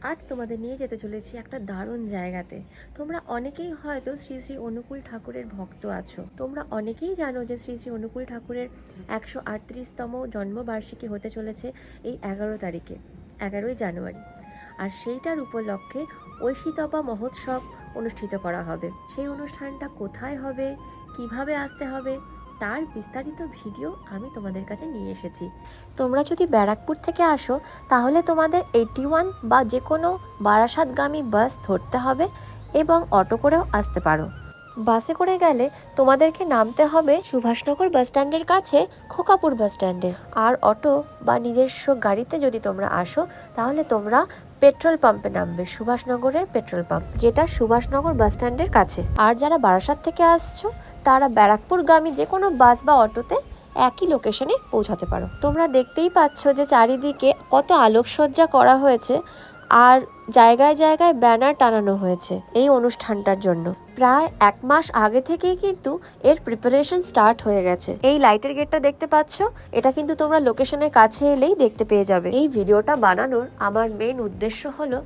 আজ তোমাদের নিয়ে যেতে চলেছি একটা দারুণ জায়গাতে। তোমরা অনেকেই হয়তো শ্রী শ্রী অনুকূল ঠাকুরের ভক্ত আছো। তোমরা অনেকেই জানো যে শ্রী শ্রী অনুকূল ঠাকুরের 138তম জন্মবার্ষিকী হতে চলেছে এই 11 তারিখে, 11ই জানুয়ারি। আর সেইটার উপলক্ষে ঐশীতপা মহোৎসব অনুষ্ঠিত করা হবে। সেই অনুষ্ঠানটা কোথায় হবে, কিভাবে আসতে হবে, তার বিস্তারিত ভিডিও আমি তোমাদের কাছে নিয়ে এসেছি। তোমরা যদি ব্যারাকপুর থেকে আসো তাহলে তোমাদের 81 বা যে কোনো বারাসাতগামী বাস ধরতে হবে এবং অটো করেও আসতে পারো। বাসে করে গেলে তোমাদেরকে নামতে হবে সুভাষনগর বাস স্ট্যান্ডের কাছে খোকাপুর বাস স্ট্যান্ডে। আর অটো বা নিজস্ব গাড়িতে যদি তোমরা আসো তাহলে তোমরা পেট্রোল পাম্পে নামবে, সুভাষনগরের পেট্রোল পাম্প, যেটা সুভাষনগর বাস স্ট্যান্ডের কাছে। আর যারা বারাসাত থেকে আসছো তারা ব্যারাকপুরগামী যে কোনো বাস বা অটোতে একই লোকেশনে পৌঁছাতে পারো। তোমরা দেখতেই পাচ্ছ যে চারিদিকে কত আলোকসজ্জা করা হয়েছে আর জায়গায় জায়গায় ব্যানার টানানো হয়েছে এই অনুষ্ঠানটার জন্য। প্রায় 1 মাস আগে থেকেই কিন্তু এর প্রিপারেশন স্টার্ট হয়ে গেছে। এই লাইটের গেটটা দেখতে পাচ্ছ, এটা কিন্তু তোমরা লোকেশনের কাছে এলেই দেখতে পেয়ে যাবে। এই ভিডিওটা বানানোর আমার মেন উদ্দেশ্য হলো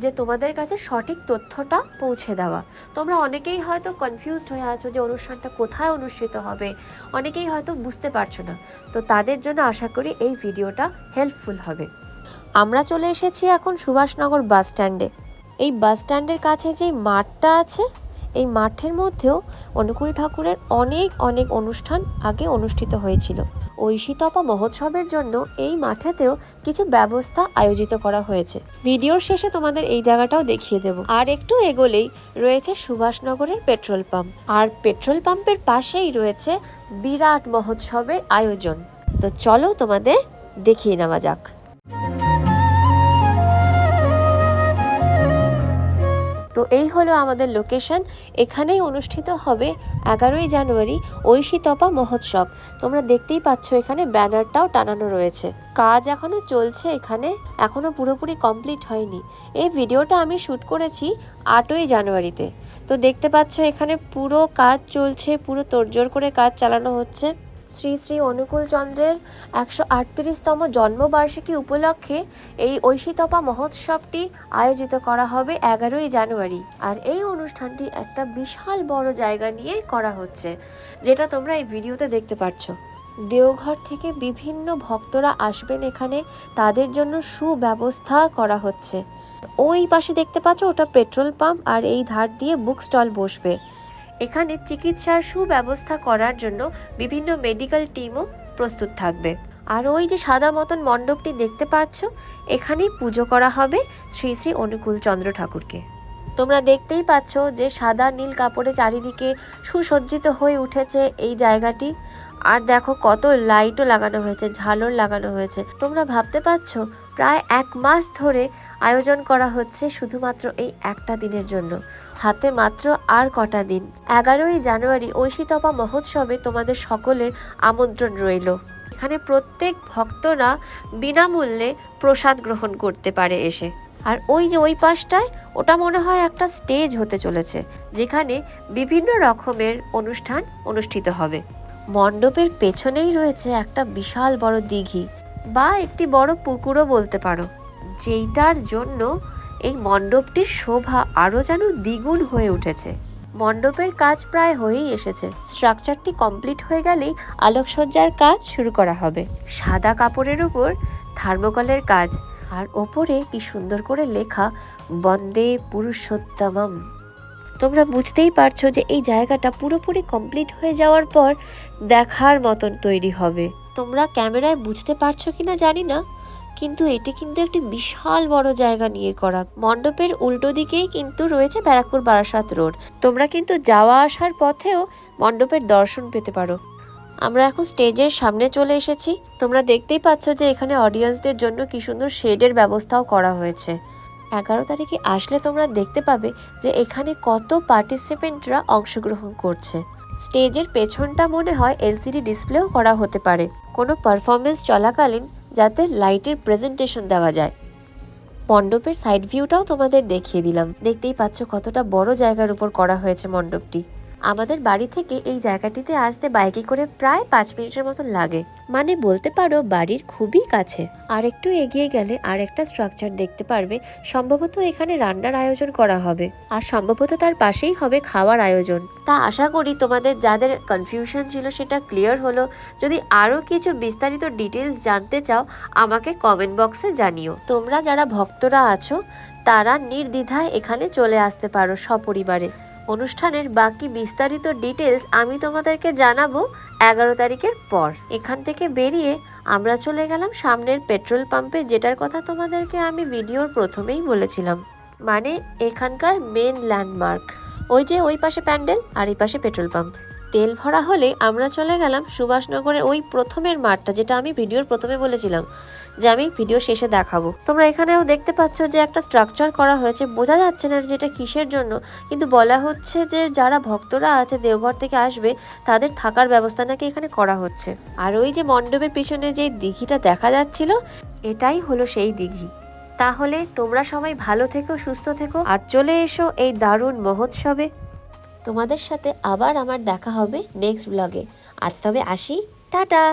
যে তোমাদের কাছে সঠিক তথ্যটা পৌঁছে দেওয়া। তোমরা অনেকেই হয়তো কনফিউজড হয়ে আছো যে অনুষ্ঠানটা কোথায় অনুষ্ঠিত হবে, অনেকেই হয়তো বুঝতে পারছো না। তো তাদের জন্য আশা করি এই ভিডিওটা হেল্পফুল হবে। আমরা চলে এসেছি এখন সুভাষনগর বাস স্ট্যান্ডে। এই বাস স্ট্যান্ডের কাছে যে মাঠটা আছে, এই মাঠের মধ্যেও অনুকূল ঠাকুরের অনেক অনুষ্ঠান আগে অনুষ্ঠিত হয়েছিল। ঐশীতপা মহোৎসবের জন্য এই মাঠেতেও কিছু ব্যবস্থা আয়োজিত করা হয়েছে। ভিডিওর শেষে তোমাদের এই জায়গাটাও দেখিয়ে দেব। আর একটু এগোলেই রয়েছে সুভাষনগরের পেট্রোল পাম্প, আর পেট্রোল পাম্পের পাশেই রয়েছে বিরাট মহোৎসবের আয়োজন। তো চলো তোমাদের দেখিয়ে নেওয়া যাক। তো এই হলো আমাদের লোকেশন। এখানেই অনুষ্ঠিত হবে 11ই জানুয়ারি ঐশীতপা মহোৎসব। তোমরা দেখতেই পাচ্ছ এখানে ব্যানারটাও টানানো রয়েছে। কাজ এখনো চলছে, এখানে এখনো পুরোপুরি কমপ্লিট হয়নি। এই ভিডিওটা আমি শ্যুট করেছি 8ই জানুয়ারিতে। তো দেখতে পাচ্ছ এখানে পুরো কাজ চলছে, পুরো তোড়জোড় করে কাজ চালানো হচ্ছে। শ্রী শ্রী অনুকূল চন্দ্রের 138তম জন্মবার্ষিকী উপলক্ষে এই ঐশীতপা মহোৎসবটি আয়োজিত করা হবে 11ই জানুয়ারি। আর এই অনুষ্ঠানটি একটা বিশাল বড় জায়গা নিয়ে করা হচ্ছে, যেটা তোমরা এই ভিডিওতে দেখতে পাচ্ছ। দেওঘর থেকে বিভিন্ন ভক্তরা আসবেন এখানে, তাদের জন্য সুব্যবস্থা করা হচ্ছে। ওই পাশে দেখতে পাচ্ছ ওটা পেট্রোল পাম্প, আর এই ধার দিয়ে বুক স্টল বসবে। এখানে চিকিৎসার সুব্যবস্থা করার জন্য বিভিন্ন মেডিকেল টিমও প্রস্তুত থাকবে। আর ওই যে সাদা মতন মণ্ডপটি দেখতে পাচ্ছ, এখানেই পুজো করা হবে শ্রী শ্রী অনুকূল চন্দ্র ঠাকুরকে। তোমরা দেখতেই পাচ্ছ যে সাদা নীল কাপড়ে চারিদিকে সুসজ্জিত হয়ে উঠেছে এই জায়গাটি। আর দেখো কত লাইটও লাগানো হয়েছে, ঝালর লাগানো হয়েছে। তোমরা ভাবতে পারছো প্রায় 1 মাস ধরে আয়োজন করা হচ্ছে শুধুমাত্র এই একটা দিনের জন্য। হাতে মাত্র আর কটা দিন। 11ই জানুয়ারি ঐশীতপা মহোৎসবে তোমাদের সকলের আমন্ত্রণ রইল। এখানে প্রত্যেক ভক্তরা বিনামূল্যে প্রসাদ গ্রহণ করতে পারে এসে। আর ওই যে ওই পাশটায় ওটা মনে হয় একটা স্টেজ হতে চলেছে, যেখানে বিভিন্ন রকমের অনুষ্ঠান অনুষ্ঠিত হবে। মণ্ডপের পেছনেই রয়েছে একটা বিশাল বড় দিঘি বা একটি বড় পুকুরও বলতে পারো, যেইটার জন্য এই মণ্ডপটির শোভা আরো যেন দ্বিগুণ হয়ে উঠেছে। মণ্ডপের কাজ প্রায় হয়েই এসেছে। স্ট্রাকচারটি কমপ্লিট হয়ে গেলেই আলোকসজ্জার কাজ শুরু করা হবে। সাদা কাপড়ের উপর থার্মোকলের কাজ, আর ওপরে কি সুন্দর করে লেখা বন্দে পুরুষোত্তমম। তোমরা বুঝতেই পারছো যে এই জায়গাটা পুরোপুরি কমপ্লিট হয়ে যাওয়ার পর দেখার মতন তৈরি হবে। তোমরা ক্যামেরায় বুঝতে পারছো কিনা জানি না, কিন্তু এটি কিন্তু একটি বিশাল বড় জায়গা নিয়ে করা। মণ্ডপের উল্টো দিকেই কিন্তু রয়েছে ব্যারাকপুর বারাসাত রোড। তোমরা কিন্তু যাওয়া আসার পথেও মণ্ডপের দর্শন পেতে পারো। আমরা এখন স্টেজের সামনে চলে এসেছি। তোমরা দেখতেই পাচ্ছ যে এখানে অডিয়েন্সদের জন্য কি সুন্দর শেডের ব্যবস্থাও করা হয়েছে। 11 তারিখে আসলে তোমরা দেখতে পাবে যে এখানে কত পার্টিসিপেন্টরা অংশগ্রহণ করছে। স্টেজের পেছনটা মনে হয় এলসিডি ডিসপ্লেও করা হতে পারে, কোনো পারফরমেন্স চলাকালীন যাতে লাইটের প্রেজেন্টেশন দেওয়া যায়। মণ্ডপের সাইড ভিউটাও তোমাদের দেখিয়ে দিলাম। দেখতেই পাচ্ছ কতটা বড় জায়গার উপর করা হয়েছে মণ্ডপটি। আমাদের বাড়ি থেকে এই জায়গাটিতে আসতে বাইকে করে প্রায় 5 মিনিটের মতো লাগে, মানে বলতে পারো বাড়ির খুবই কাছে। আর একটু এগিয়ে গেলে আর একটা স্ট্রাকচার দেখতে পারবে, সম্ভবত এখানে রান্নার আয়োজন করা হবে, আর সম্ভবত তার পাশেই হবে খাওয়ার আয়োজন। তা আশা করি তোমাদের যাদের কনফিউশন ছিল সেটা ক্লিয়ার হলো। যদি আরও কিছু বিস্তারিত ডিটেলস জানতে চাও আমাকে কমেন্ট বক্সে জানিও। তোমরা যারা ভক্তরা আছো তারা নির্দ্বিধায় এখানে চলে আসতে পারো সপরিবারে। অনুষ্ঠানের বাকি বিস্তারিত ডিটেলস আমি তোমাদেরকে জানাবো 11 তারিখের পর। এখান থেকে বেরিয়ে আমরা চলে গেলাম সামনের পেট্রোল পাম্পে, যেটার কথা তোমাদেরকে আমি ভিডিওর প্রথমেই বলেছিলাম, মানে এখানকার মেন ল্যান্ডমার্ক। ওই যে ওই পাশে প্যান্ডেল আর এই পাশে পেট্রোল পাম্প। তেল ভরা হলে আমরা চলে গেলাম সুভাষনগরের ওই প্রথমের মাঠটা, যেটা আমি ভিডিওর প্রথমে বলেছিলাম যে আমি ভিডিও শেষে দেখাবো। তোমরা এখানেও দেখতে পাচ্ছ যে একটা স্ট্রাকচার করা হয়েছে, বোঝা যাচ্ছে না যেটা কিসের জন্য, কিন্তু বলা হচ্ছে যে যারা ভক্তরা আছে দেওঘর থেকে আসবে তাদের থাকার ব্যবস্থা নাকি এখানে করা হচ্ছে। আর ওই যে মণ্ডপের পিছনে যে দিঘিটা দেখা যাচ্ছিল, এটাই হলো সেই দিঘি। তাহলে তোমরা সবাই ভালো থেকো, সুস্থ থেকো, আর চলে এসো এই দারুণ মহোৎসবে। তোমাদের সাথে আবার আমার দেখা হবে নেক্সট ব্লগে। আজ তবে আসি, টাটা।